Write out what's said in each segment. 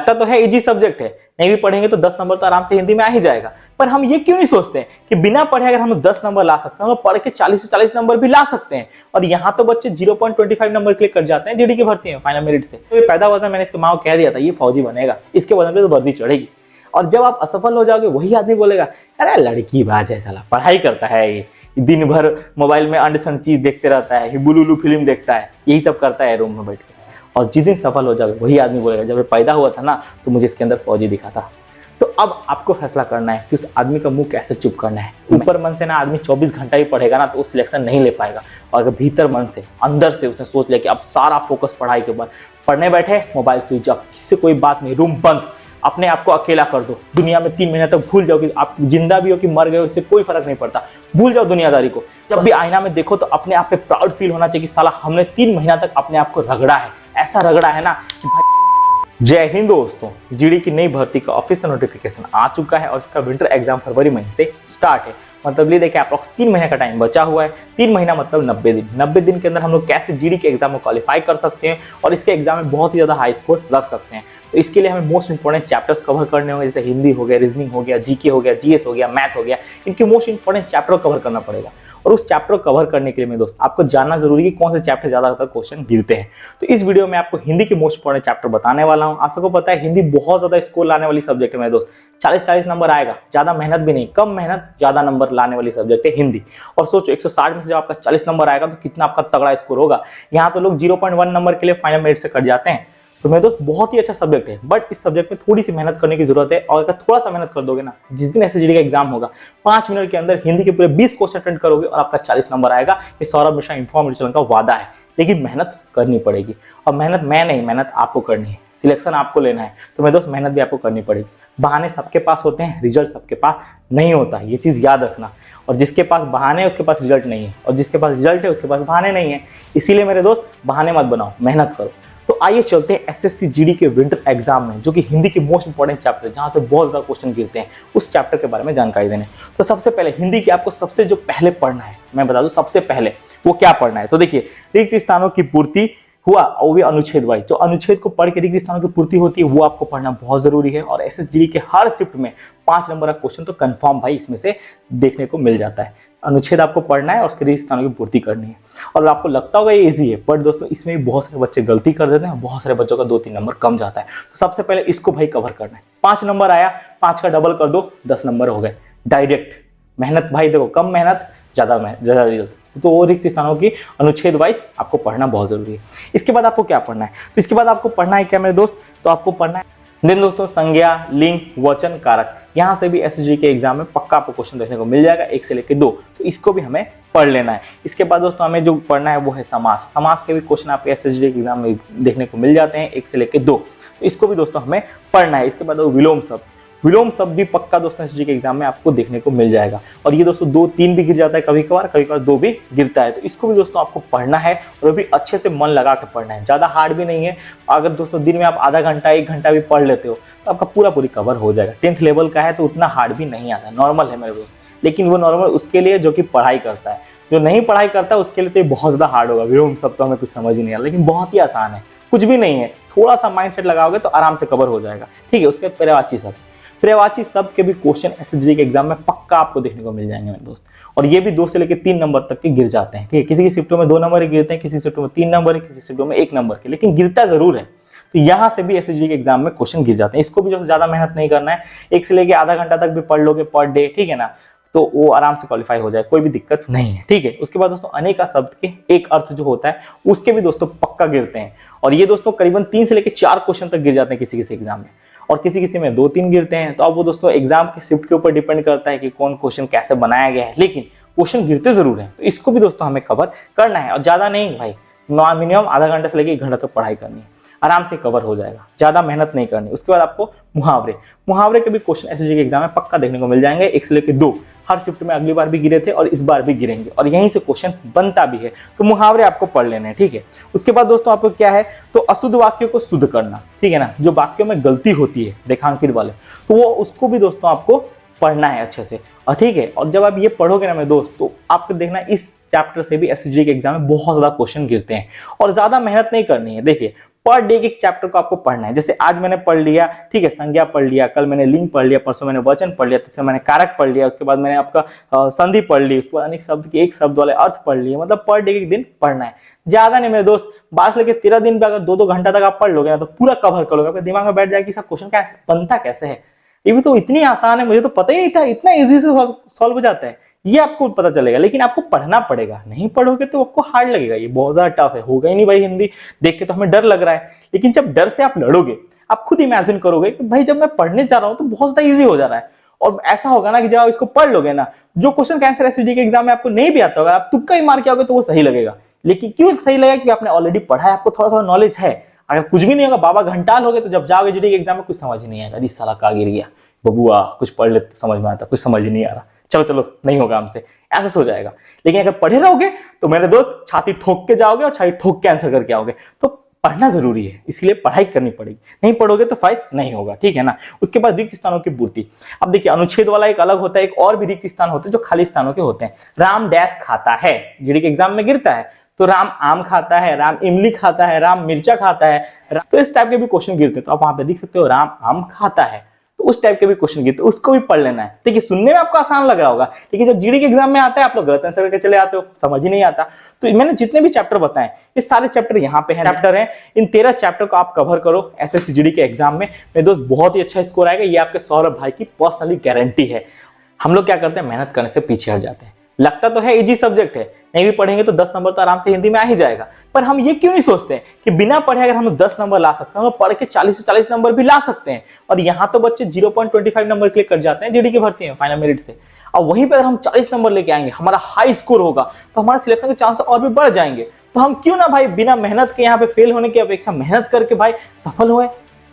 लगता तो है इजी सब्जेक्ट है, नहीं भी पढ़ेंगे तो 10 नंबर तो आराम से हिंदी में आ ही जाएगा। पर हम ये क्यों नहीं सोचते हैं कि बिना पढ़े अगर हम 10 नंबर ला सकते हैं, हम पढ़ के 40 से 40 नंबर भी ला सकते हैं। और यहाँ तो बच्चे 0.25 नंबर क्लिक कर जाते हैं जीडी की भर्ती में फाइनल मेरिट से। तो ये पैदा हुआ था, मैंने इसके माँ को कह दिया था ये फौजी बनेगा, इसके बदन पे तो वर्दी चढ़ेगी। और जब आप असफल हो जाओगे वही आदमी बोलेगा अरे लड़की बाज है, साला पढ़ाई करता है, ये दिन भर मोबाइल में अंडसंड चीज देखते रहता है, बुलुलु फिल्म देखता है, यही सब करता है रूम में बैठ के। और जिस दिन सफल हो जाओगे वही आदमी बोलेगा जब पैदा हुआ था ना तो मुझे इसके अंदर फौजी दिखा था। तो अब आपको फैसला करना है कि उस आदमी का मुंह कैसे चुप करना है। ऊपर मन से ना आदमी 24 घंटा ही पढ़ेगा ना तो वो सिलेक्शन नहीं ले पाएगा। और अगर भीतर मन से अंदर से उसने सोच लिया कि अब सारा फोकस पढ़ाई के ऊपर, पढ़ने बैठे मोबाइल स्विच ऑफ, किससे कोई बात नहीं, रूम बंद, अपने आप को अकेला कर दो, दुनिया में 3 महीने तक भूल जाओ कि आप जिंदा भी हो कि मर गए हो, इससे कोई फर्क नहीं पड़ता, भूल जाओ दुनियादारी को। जब भी आईना में देखो तो अपने आप पे प्राउड फील होना चाहिए कि साला हमने 3 महीना तक अपने आप को रगड़ा है, ऐसा रगड़ा है ना कि भाई। जय हिंद दोस्तों, जीडी की नई भर्ती का ऑफिशियल नोटिफिकेशन आ चुका है और इसका विंटर एग्जाम फरवरी महीने से स्टार्ट है। मतलब ये देखिए अप्रॉक्स 3 महीने का टाइम बचा हुआ है। 3 महीना मतलब 90 दिन। 90 दिन के अंदर हम लोग कैसे जीडी के एग्जाम को क्वालिफाई कर सकते हैं और इसके एग्जाम में बहुत ही ज्यादा हाई स्कोर रख सकते हैं। तो इसके लिए हमें मोस्ट इंपोर्टेंट चैप्टर्स कवर करने होंगे, जैसे हिंदी हो गया, रीजनिंग हो गया, जीके हो गया, जीएस हो गया, मैथ हो गया। इनके मोस्ट इंपोर्टेंट चैप्टर कवर करना पड़ेगा। और उस चैप्टर को कवर करने के लिए मेरे दोस्त आपको जानना जरूरी है कि कौन से चैप्टर ज्यादातर क्वेश्चन गिरते हैं। तो इस वीडियो में आपको हिंदी के मोस्ट इंपोर्टेंट चैप्टर बताने वाला हूं। आप सबको पता है हिंदी बहुत ज्यादा स्कोर लाने वाली सब्जेक्ट है मेरे दोस्त। 40-40 नंबर आएगा, ज्यादा मेहनत भी नहीं, कम मेहनत ज्यादा नंबर लाने वाली सब्जेक्ट है हिंदी। और सोचो 160 में से जब आपका 40 नंबर आएगा तो कितना आपका तगड़ा स्कोर होगा। यहाँ तो लोग 0.1 नंबर के लिए फाइनल मेरिट से कट जाते हैं। तो मेरे दोस्त बहुत ही अच्छा सब्जेक्ट है, बट इस सब्जेक्ट में थोड़ी सी मेहनत करने की जरूरत है। और अगर थोड़ा सा मेहनत कर दोगे ना, जिस दिन एसएसजीडी का एग्जाम होगा 5 मिनट के अंदर हिंदी के पूरे 20 क्वेश्चन अटेंड करोगे और आपका 40 नंबर आएगा। ये सौरभ मिश्रा इन्फॉर्मेशन का वादा है, लेकिन मेहनत करनी पड़ेगी। और मेहनत मैं नहीं, मेहनत आपको करनी है, सिलेक्शन आपको लेना है। तो मेरे दोस्त मेहनत भी आपको करनी पड़ेगी। बहाने सबके पास होते हैं, रिजल्ट सबके पास नहीं होता, ये चीज याद रखना। और जिसके पास बहाने है उसके पास रिजल्ट नहीं है, और जिसके पास रिजल्ट है उसके पास बहाने नहीं है। इसीलिए मेरे दोस्त बहाने मत बनाओ, मेहनत करो। तो आइए चलते हैं एसएससी जीडी के विंटर एग्जाम में, जो कि हिंदी के मोस्ट इंपोर्टेंट चैप्टर है, जहां से बहुत ज्यादा क्वेश्चन गिरते हैं, उस चैप्टर के बारे में जानकारी देने। तो सबसे पहले हिंदी की आपको सबसे जो पहले पढ़ना है, मैं बता दूं सबसे पहले वो क्या पढ़ना है। तो देखिए, रिक्त स्थानों की पूर्ति हुआ, और भी अनुच्छेद वाइज, जो अनुच्छेद को पढ़ के रिक्त स्थानों की पूर्ति होती है वो आपको पढ़ना बहुत जरूरी है। और एसएसजीडी के हर शिफ्ट में 5 नंबर का क्वेश्चन तो कंफर्म भाई इसमें से देखने को मिल जाता है। अनुच्छेद आपको पढ़ना है और उसके रिक्त स्थानों की पूर्ति करनी है। और आपको लगता होगा ये इजी है, बट दोस्तों इसमें भी बहुत सारे बच्चे गलती कर देते हैं, बहुत सारे बच्चों का 2-3 नंबर कम जाता है। तो सबसे पहले इसको भाई कवर करना है। 5 नंबर आया, 5 का डबल कर दो, 10 नंबर हो गए डायरेक्ट। मेहनत भाई देखो, कम मेहनत ज्यादा रिजल्ट। तो वो रिक्त स्थानों की अनुच्छेद वाइज आपको पढ़ना बहुत जरूरी है। इसके बाद आपको क्या पढ़ना है, तो इसके बाद आपको पढ़ना है क्या मेरे दोस्त, तो आपको पढ़ना है दिन दोस्तों संज्ञा, लिंग, वचन, कारक। यहां से भी एसएसजी के एग्जाम में पक्का आपको क्वेश्चन देखने को मिल जाएगा, 1 से लेकर 2। तो इसको भी हमें पढ़ लेना है। इसके बाद दोस्तों हमें जो पढ़ना है वो है समास। समास के भी क्वेश्चन आपके एसएसजी के एग्जाम में देखने को मिल जाते हैं, 1 से लेकर 2। तो इसको भी दोस्तों हमें पढ़ना है। इसके बाद विलोम शब्द, विलोम शब्द भी पक्का दोस्तों एसएसजी के एग्जाम में आपको देखने को मिल जाएगा। और ये दोस्तों 2-3 भी गिर जाता है कभी कभार 2 भी गिरता है। तो इसको भी दोस्तों आपको पढ़ना है, और भी अच्छे से मन लगा के पढ़ना है। ज्यादा हार्ड भी नहीं है। अगर दोस्तों दिन में आप आधा घंटा 1 घंटा भी पढ़ लेते हो तो आपका पूरी कवर हो जाएगा। 10th लेवल का है तो उतना हार्ड भी नहीं आता, नॉर्मल है मेरे दोस्त। लेकिन वो नॉर्मल उसके लिए जो कि पढ़ाई करता है, जो नहीं पढ़ाई करता उसके लिए तो ये बहुत ज्यादा हार्ड होगा। विलोम शब्द तो हमें कुछ समझ ही नहीं आ रहा, लेकिन बहुत ही आसान है, कुछ भी नहीं है। थोड़ा सा माइंड सेट लगाओगे तो आराम से कवर हो जाएगा। ठीक है, उसके बाद पर्यायवाची शब्द। पर्यायवाची शब्द के भी क्वेश्चन एसएसजी के एग्जाम में पक्का आपको देखने को मिल जाएंगे मेरे दोस्त। और ये भी 2 से लेकर 3 नंबर तक के गिर जाते हैं। ठीक है, किसी की शिफ्टों में 2 नंबर ही गिरते हैं, किसी शिफ्टों में 3 नंबर है, किसी शिफ्टों में 1 नंबर के, लेकिन गिरता जरूर है। तो यहाँ से भी एसएसजी के एग्जाम में क्वेश्चन गिर जाते हैं। इसको भी जो ज्यादा मेहनत नहीं करना है, 1 से लेकर आधा घंटा तक भी पढ़ लोगे पर डे, ठीक है ना, तो वो आराम से क्वालिफाई हो जाए, कोई भी दिक्कत नहीं है। ठीक है, उसके बाद दोस्तों अनेका शब्द के एक अर्थ जो होता है उसके भी दोस्तों पक्का गिरते हैं। और ये दोस्तों करीबन 3 से लेकर 4 क्वेश्चन तक गिर जाते हैं किसी एग्जाम में, और किसी में 2-3 गिरते हैं। तो अब वो दोस्तों एग्जाम के शिफ्ट के ऊपर डिपेंड करता है कि कौन क्वेश्चन कैसे बनाया गया है, लेकिन क्वेश्चन गिरते जरूर है। तो इसको भी दोस्तों हमें कवर करना है, और ज्यादा नहीं भाई, मिनिमम आधा घंटा से लेकर 1 घंटा तक पढ़ाई करनी है, आराम से कवर हो जाएगा, ज्यादा मेहनत नहीं करनी। उसके बाद आपको मुहावरे के भी क्वेश्चन एसएसजी के एग्जाम में पक्का देखने को मिल जाएंगे, 1 से लेकर 2। हर शिफ्ट में अगली बार भी गिरे थे और इस बार भी गिरेंगे, और यहीं से क्वेश्चन बनता भी है। तो मुहावरे आपको पढ़ लेने हैं। ठीक है, उसके बाद दोस्तों आपको क्या है, तो अशुद्ध वाक्यों को शुद्ध करना। ठीक है ना, जो वाक्यों में गलती होती है रेखांकित वाले, तो वो उसको भी दोस्तों आपको पढ़ना है अच्छे से। और ठीक है, और जब आप ये पढ़ोगे ना मेरे दोस्त, तो आपको देखना इस चैप्टर से भी एसएसजी के एग्जाम में बहुत ज्यादा क्वेश्चन गिरते हैं, और ज्यादा मेहनत नहीं करनी है। देखिए पर डे एक चैप्टर को आपको पढ़ना है। जैसे आज मैंने पढ़ लिया, ठीक है, संज्ञा पढ़ लिया, कल मैंने लिंग पढ़ लिया, परसों मैंने वचन पढ़ लिया, तीसरे मैंने कारक पढ़ लिया, उसके बाद मैंने आपका संधि पढ़ ली, उसके बाद अनेक शब्द के एक शब्द वाले अर्थ पढ़ लिए। मतलब पर डे एक दिन पढ़ना है, ज्यादा नहीं मेरे दोस्त। 12 से लेकर 13 दिन पे अगर 2-2 घंटा तक आप पढ़ लोगे ना तो पूरा कवर कर लोगे, आपके दिमाग में बैठ जाएगा कि सब क्वेश्चन कैसे बनता कैसे है। ये भी तो इतनी आसान है, मुझे तो पता ही नहीं था इतना इजी से सॉल्व हो जाता है, ये आपको पता चलेगा। लेकिन आपको पढ़ना पड़ेगा, नहीं पढ़ोगे तो आपको हार्ड लगेगा, ये बहुत ज्यादा टफ है। होगा ही नहीं भाई, हिंदी देख के तो हमें डर लग रहा है, लेकिन जब डर से आप लड़ोगे, आप खुद इमेजिन करोगे कि भाई जब मैं पढ़ने जा रहा हूं तो बहुत ज्यादा इजी हो जा रहा है। और ऐसा होगा ना कि जब आप इसको पढ़ लोगे ना, जो क्वेश्चन का आंसर एसएससी के एग्जाम में आपको नहीं भी आता होगा, आप तुक्का ही मार के आओगे तो वो सही लगेगा। लेकिन क्यों सही लगेगा? क्योंकि आपने ऑलरेडी पढ़ा है, आपको थोड़ा थोड़ा नॉलेज है। अगर कुछ भी नहीं होगा, बाबा घंटाल हो गए, तो जब जाओगे जीडी के एग्जाम में कुछ समझ नहीं आएगा, इस साला का गिर गया बबुआ, कुछ पढ़ ले तो समझ में आता, कुछ समझ ही नहीं आ रहा, चलो चलो नहीं होगा हमसे, ऐसा सो जाएगा। लेकिन अगर पढ़े रहोगे तो मेरे दोस्त छाती ठोक के जाओगे और छाती ठोक के आंसर करके आओगे। तो पढ़ना जरूरी है, इसलिए पढ़ाई करनी पड़ेगी, नहीं पढ़ोगे तो फायदा नहीं होगा, ठीक है ना। उसके बाद रिक्त स्थानों की पूर्ति। अब देखिए, अनुच्छेद वाला एक अलग होता है, एक और भी रिक्त स्थान होते हैं जो खाली स्थानों के होते हैं। राम डैश खाता है, जीडी के एग्जाम में गिरता है, तो राम आम खाता है, राम इमली खाता है, राम मिर्चा खाता है, तो इस टाइप के भी क्वेश्चन गिरते हैं। तो आप वहां पे देख सकते हो राम आम खाता है, तो उस टाइप के भी क्वेश्चन गिरते हैं, उसको भी पढ़ लेना है। देखिए, सुनने में आपको आसान लग रहा होगा, लेकिन जब जीडी के एग्जाम में आता है आप लोग गलत आंसर करके चले आते हो, समझ ही नहीं आता। तो मैंने जितने भी चैप्टर बताए, ये सारे चैप्टर यहाँ पे हैं, चैप्टर हैं। इन 13 चैप्टर को आप कवर करो एसएससी जीडी के एग्जाम में, मेरे दोस्त बहुत ही अच्छा स्कोर आएगा, ये आपके सौरभ भाई की पर्सनली गारंटी है। हम लोग क्या करते हैं, मेहनत करने से पीछे हट जाते हैं। लगता तो है इजी सब्जेक्ट है, नहीं भी पढ़ेंगे तो 10 नंबर तो आराम से हिंदी में आ ही जाएगा, पर हम ये क्यों नहीं सोचते हैं कि बिना पढ़े अगर हम 10 नंबर ला सकते हैं, हम पढ़ के 40 से 40 नंबर भी ला सकते हैं। और यहाँ तो बच्चे 0.25 नंबर क्लिक कर जाते हैं जीडी की भर्ती में फाइनल मेरिट से, और वहीं पर अगर हम 40 नंबर लेके आएंगे, हमारा हाई स्कोर होगा, तो हमारा सिलेक्शन के चांस और भी बढ़ जाएंगे। तो हम क्यों ना भाई बिना मेहनत के यहाँ पे फेल होने की अपेक्षा मेहनत करके भाई सफल होए,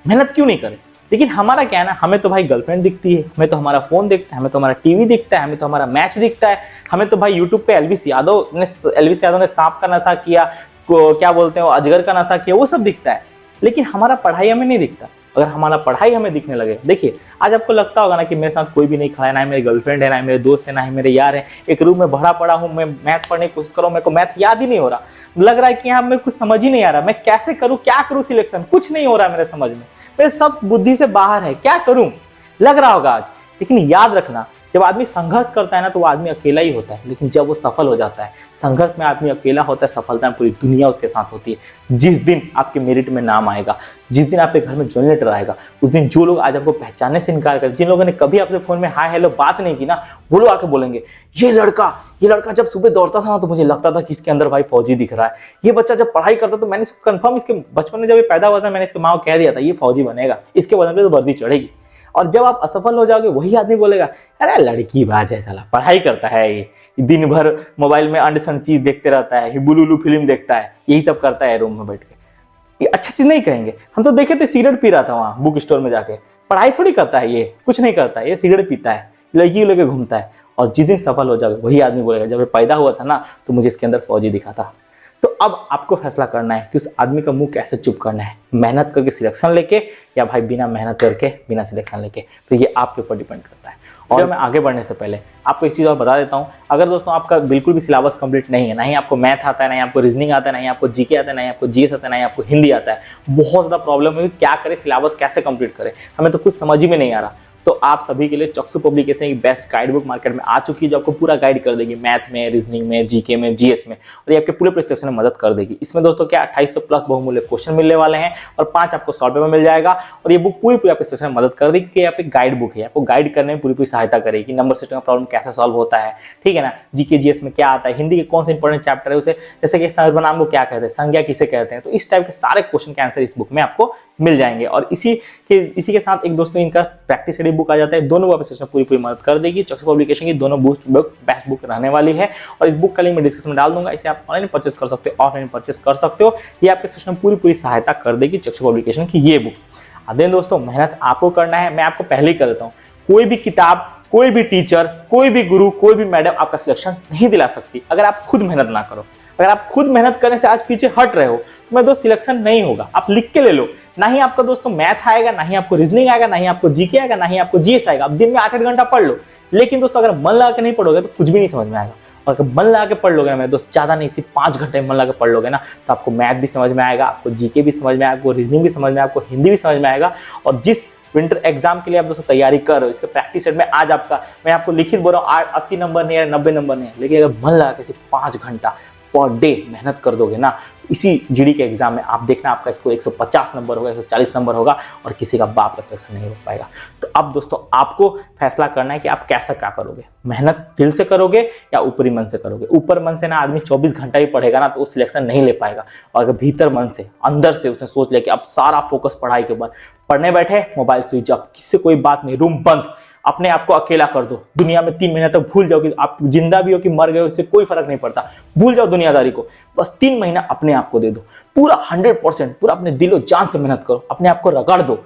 मेहनत क्यों नहीं करें। लेकिन हमारा क्या है ना, हमें तो भाई गर्लफ्रेंड दिखती है, हमें तो हमारा फोन दिखता है, हमें तो हमारा टीवी दिखता है, हमें तो हमारा मैच दिखता है, हमें तो भाई यूट्यूब पे एलविस यादव ने सांप का नशा किया, क्या बोलते हैं, अजगर का नशा किया, वो सब दिखता है। लेकिन हमारा पढ़ाई हमें नहीं दिखता। अगर हमारा पढ़ाई हमें दिखने लगे, देखिए आज आपको लगता होगा ना कि मेरे साथ कोई भी नहीं खड़ा है, ना ही मेरी गर्लफ्रेंड है, ना ही मेरे दोस्त है, ना ही मेरे यार है, एक रूम में भरा पड़ा हूँ, मैं मैथ पढ़ने की कोशिश करूँ, मेरे को मैथ याद ही नहीं हो रहा, लग रहा है कि यहाँ मैं कुछ समझ ही नहीं आ रहा, मैं कैसे करूँ, क्या करूँ, सिलेक्शन कुछ नहीं हो रहा मेरे समझ में, मेरे सब बुद्धि से बाहर है, क्या करूं, लग रहा होगा आज। लेकिन याद रखना, जब आदमी संघर्ष करता है ना तो वो आदमी अकेला ही होता है, लेकिन जब वो सफल हो जाता है, संघर्ष में आदमी अकेला होता है, सफलता में पूरी दुनिया उसके साथ होती है। जिस दिन आपके मेरिट में नाम आएगा, जिस दिन आपके घर में जॉइनिंग लेटर आएगा, उस दिन जो लोग आज आपको पहचानने से इनकार करें, जिन लोगों ने कभी आपसे फोन में हाय हेलो बात नहीं की ना, वो लोग आके बोलेंगे ये लड़का जब सुबह दौड़ता था ना तो मुझे लगता था कि इसके अंदर भाई फौजी दिख रहा है, ये बच्चा जब पढ़ाई करता तो मैंने इसको कंफर्म, इसके बचपन में जब ये पैदा हुआ था मैंने इसके माँ को कह दिया था ये फौजी बनेगा, इसके बदन पे तो वर्दी चढ़ेगी। और जब आप असफल हो जाओगे, वही आदमी बोलेगा अरे लड़की बाज है साला, पढ़ाई करता है, ये दिन भर मोबाइल में अंडसंड चीज देखते रहता है, बुलुलु फिल्म देखता है, यही सब करता है रूम में बैठ के। ये अच्छा चीज नहीं कहेंगे। हम तो देखे थे सिगरेट पी रहा था वहां बुक स्टोर में जाके, पढ़ाई थोड़ी करता है, ये कुछ नहीं करता है, ये सिगरेट पीता है, लड़की लेके घूमता है। और जिस दिन सफल हो जाओगे, वही आदमी बोलेगा जब ये पैदा हुआ था ना तो मुझे इसके अंदर फौजी दिखा था। तो अब आपको फैसला करना है कि उस आदमी का मुंह कैसे चुप करना है, मेहनत करके सिलेक्शन लेके या भाई बिना मेहनत करके बिना सिलेक्शन लेके। तो ये आपके ऊपर डिपेंड करता है। और मैं आगे बढ़ने से पहले आपको एक चीज़ और बता देता हूँ, अगर दोस्तों आपका बिल्कुल भी सिलेबस कंप्लीट नहीं है, ना ही आपको मैथ आता है, ना ही आपको रीजनिंग आता है, ना ही आपको जीके आता है, ना ही आपको जीएस आता है, ना ही आपको हिंदी आता है, बहुत ज़्यादा प्रॉब्लम है क्या करें, सिलेबस कैसे कंप्लीट करें, हमें तो कुछ समझ ही में नहीं आ रहा, तो आप सभी के लिए चक्षु पब्लिकेशन की बेस्ट गाइड बुक मार्केट में आ चुकी है, जो आपको पूरा गाइड कर देगी मैथ में, रीजनिंग में, जीके में, जीएस में, और ये आपके पूरे प्रिपरेशन में मदद कर देगी। इसमें दोस्तों क्या 2800 प्लस बहुमूल्य क्वेश्चन मिलने वाले हैं और 5 आपको 100 रुपये में मिल जाएगा। और ये बुक पूरी आपके प्रिपरेशन में मदद कर देगी कि आप एक गाइड बुक है, आपको गाइड करने में पूरी सहायता करेगी, नंबर सिस्टम का प्रॉब्लम कैसे सॉल्व होता है, ठीक है ना, जीके जीएस में क्या आता है, हिंदी के कौन से इंपॉर्टेंट चैप्टर है उसे, जैसे कि सर्वनाम को क्या कहते हैं, संज्ञा किसे कहते हैं, तो इस टाइप के सारे क्वेश्चन के आंसर इस बुक में आपको मिल जाएंगे। और इसी के साथ एक दोस्तों इनका प्रैक्टिस रेडी बुक आ जाता है, दोनों पूरी मदद कर देगी। चक्षु पब्लिकेशन की दोनों बुक बेस्ट बुक रहने वाली है, और इस बुक का लिंक मैं डिस्क्रिप्शन में डाल दूंगा, इसे आप ऑनलाइन परचेस कर सकते हो, ऑफलाइन परचेस कर सकते हो, ये आपके सेशन में पूरी सहायता कर देगी चक्षु पब्लिकेशन की ये बुक। अब दोस्तों मेहनत आपको करना है, मैं आपको पहले ही कर देता हूँ, कोई भी किताब, कोई भी टीचर, कोई भी गुरु, कोई भी मैडम आपका सिलेक्शन नहीं दिला सकती अगर आप खुद मेहनत ना करो। अगर आप खुद मेहनत करने से आज पीछे हट रहे हो तो मेरे दोस्त सिलेक्शन नहीं होगा। आप लिख के ले लो, ना ही आपका दोस्तों मैथ आएगा, ना ही आपको रीजनिंग आएगा, ना ही आपको जीके आएगा, ना ही आपको जीएस आएगा। आप दिन में 8-8 घंटा पढ़ लो, लेकिन दोस्तों अगर मन लगा के नहीं पढ़ोगे तो कुछ भी नहीं समझ में आएगा। और अगर मन लगा के पढ़ लोगे ना मेरे दोस्त, ज्यादा नहीं, सिर्फ 5 घंटे मन लगा के पढ़ लोगे ना, तो आपको मैथ भी समझ में आएगा, आपको जीके भी समझ में आएगा, आपको रीजनिंग भी समझ में आएगा, आपको हिंदी भी समझ में आएगा। और जिस विंटर एग्जाम के लिए आप दोस्तों तैयारी कर रहे हो, इसके प्रैक्टिस सेट में आज आपका, मैं आपको लिखित बोल रहा हूँ 80 नंबर नहीं है, 90 नंबर नहीं है, लेकिन अगर मन लगा के सिर्फ 5 घंटा पर डे मेहनत कर दोगे ना, इसी जीडी के एग्जाम में आप देखना आपका स्कोर 150 नंबर होगा, 140 नंबर होगा, और किसी का बाप का सिलेक्शन नहीं हो पाएगा। तो अब दोस्तों आपको फैसला करना है कि आप कैसा क्या करोगे, मेहनत दिल से करोगे या ऊपरी मन से करोगे। ऊपर मन से ना आदमी 24 घंटा ही पढ़ेगा ना तो वो सिलेक्शन नहीं ले पाएगा। और अगर भीतर मन से, अंदर से उसने सोच लिया कि अब सारा फोकस पढ़ाई के ऊपर, पढ़ने बैठे मोबाइल स्विच ऑफ, किससे कोई बात नहीं, रूम बंद, अपने आप को अकेला कर दो, दुनिया में 3 महीने तक भूल जाओ कि आप जिंदा भी हो कि मर गए हो, इससे कोई फर्क नहीं पड़ता, भूल जाओ दुनियादारी को, बस 3 महीना अपने आप को दे दो, पूरा 100%, पूरा अपने दिलो जान से मेहनत करो, अपने आप को रगड़ दो।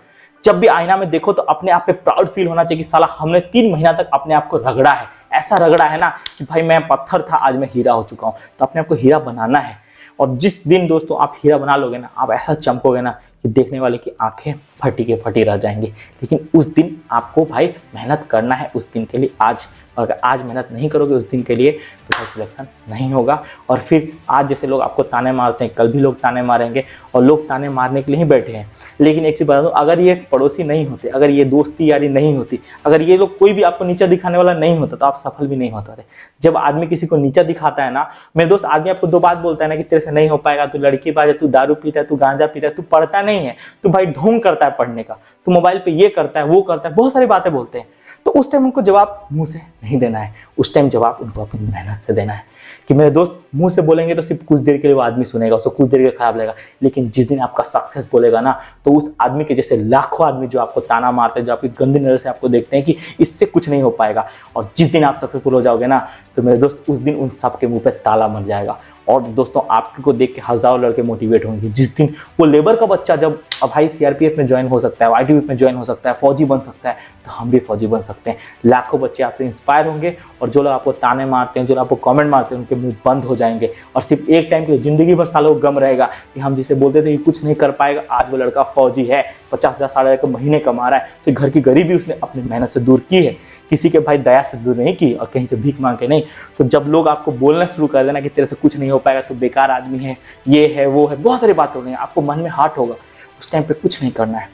जब भी आईना में देखो तो अपने आप पे प्राउड फील होना चाहिए कि साला हमने 3 महीना तक अपने आप को रगड़ा है, ऐसा रगड़ा है ना कि भाई मैं पत्थर था आज मैं हीरा हो चुका हूं। तो अपने आप को हीरा बनाना है, और जिस दिन दोस्तों आप हीरा बना लोगे ना, आप ऐसा चमकोगे ना कि देखने वाले की आंखें फटी के फटी रह जाएंगी। लेकिन उस दिन आपको भाई मेहनत करना है, उस दिन के लिए आज, अगर आज मेहनत नहीं करोगे उस दिन के लिए तो भाई सिलेक्शन नहीं होगा। और फिर आज जैसे लोग आपको ताने मारते हैं, कल भी लोग ताने मारेंगे, और लोग ताने मारने के लिए ही बैठे हैं। लेकिन एक चीज़ बता दूं, अगर ये पड़ोसी नहीं होते, अगर ये दोस्ती यारी नहीं होती, अगर ये लोग कोई भी आपको नीचा दिखाने वाला नहीं होता तो आप सफल भी नहीं होता थे। जब आदमी किसी को नीचा दिखाता है ना मेरे दोस्त, आदमी आपको 2 बात बोलता है ना कि तेरे से नहीं हो पाएगा, तू लड़की बाज है, तू दारू पीता है, तू गांजा पीता है, तू पढ़ता नहीं है, तू भाई ढोंग करता है पढ़ने का, तू मोबाइल पे ये करता है वो करता है, बहुत सारी बातें बोलते हैं। तो उस टाइम उनको जवाब मुंह से नहीं देना है, उस टाइम जवाब उनको अपनी मेहनत से देना है। कि मेरे दोस्त मुंह से बोलेंगे तो सिर्फ कुछ देर के लिए वो आदमी सुनेगा, उसको कुछ देर के लिए खराब लगेगा, लेकिन जिस दिन आपका सक्सेस बोलेगा ना तो उस आदमी के जैसे लाखों आदमी जो आपको ताना मारते हैं, जो आपकी गंदी नजर से आपको देखते हैं कि इससे कुछ नहीं हो पाएगा, और जिस दिन आप सक्सेसफुल हो जाओगे ना तो मेरे दोस्त उस दिन उन सबके मुंह पे ताला मर जाएगा। और दोस्तों आपको देख के हजारों लड़के मोटिवेट होंगे। जिस दिन वो लेबर का बच्चा जब अब भाई सीआरपीएफ में ज्वाइन हो सकता है, आईटीबीपी में ज्वाइन हो सकता है, फौजी बन सकता है, तो हम भी फौजी बन सकते हैं। लाखों बच्चे आपसे इंस्पायर होंगे, और जो लोग आपको ताने मारते हैं, जो लोग आपको कमेंट मारते हैं, उनके मुंह बंद हो जाएंगे। और सिर्फ एक टाइम के लिए, जिंदगी भर सालों को गम रहेगा कि हम जिसे बोलते थे कि कुछ नहीं कर पाएगा, आज वो लड़का फौजी है, 50,000 60,000 महीने कमा रहा है, सिर्फ घर की गरीबी उसने अपनी मेहनत से दूर की है, किसी के भाई दया से दूर नहीं की, और कहीं से भीख मांग के नहीं। तो जब लोग आपको बोलना शुरू कर देना कि तेरे से कुछ नहीं हो पाएगा, तो बेकार आदमी है, ये है वो है, बहुत सारी बातें होंगी, आपको मन में हार्ट होगा, उस टाइम पे कुछ नहीं करना है,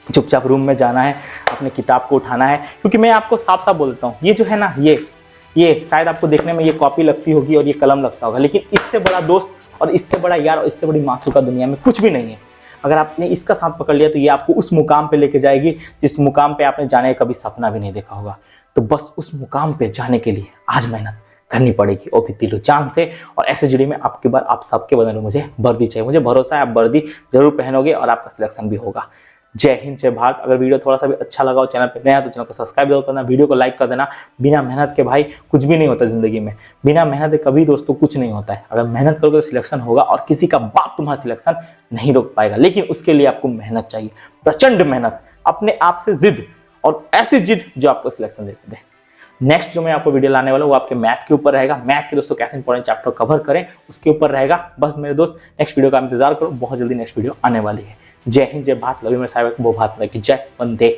चुपचाप रूम में जाना है, अपने किताब को उठाना है। क्योंकि मैं आपको साफ साफ बोलता हूँ, ये जो है ना, ये शायद आपको देखने में ये कॉपी लगती होगी और ये कलम लगता होगा, लेकिन इससे बड़ा दोस्त और इससे बड़ा यार और इससे बड़ी मासूका दुनिया में कुछ भी नहीं है। अगर आपने इसका साथ पकड़ लिया तो ये आपको उस मुकाम पे लेके जाएगी जिस मुकाम पे आपने जाने का कभी सपना भी नहीं देखा होगा। तो बस उस मुकाम पे जाने के लिए आज मेहनत करनी पड़ेगी, और भी दिलो जान से। और ऐसे जीडी में आपके बार आप सबके बदले में मुझे वर्दी चाहिए, मुझे भरोसा है आप वर्दी जरूर पहनोगे और आपका सिलेक्शन भी होगा। जय हिंद, जय भारत। अगर वीडियो थोड़ा सा भी अच्छा लगा हो, चैनल पे नया तो चैनल को सब्सक्राइब जरूर करना, वीडियो को लाइक कर देना। बिना मेहनत के भाई कुछ भी नहीं होता जिंदगी में, बिना मेहनत के कभी दोस्तों कुछ नहीं होता है। अगर मेहनत करोगे तो सिलेक्शन होगा, और किसी का बाप तुम्हारा सिलेक्शन नहीं रोक पाएगा, लेकिन उसके लिए आपको मेहनत चाहिए, प्रचंड मेहनत, अपने आप से जिद, और ऐसी जिद जो आपको सिलेक्शन देते दे। नेक्स्ट जो मैं आपको वीडियो लाने वाला हूं वो आपके मैथ के ऊपर रहेगा। मैथ के दोस्तों कैसे इंपॉर्टेंट चैप्टर कवर करें उसके ऊपर रहेगा। बस मेरे दोस्त नेक्स्ट वीडियो का इंतजार करो, बहुत जल्दी नेक्स्ट वीडियो आने वाली है। जय हिंद, जय भारत। लव यू मेरे साहिब, वो भारत की जय, वंदे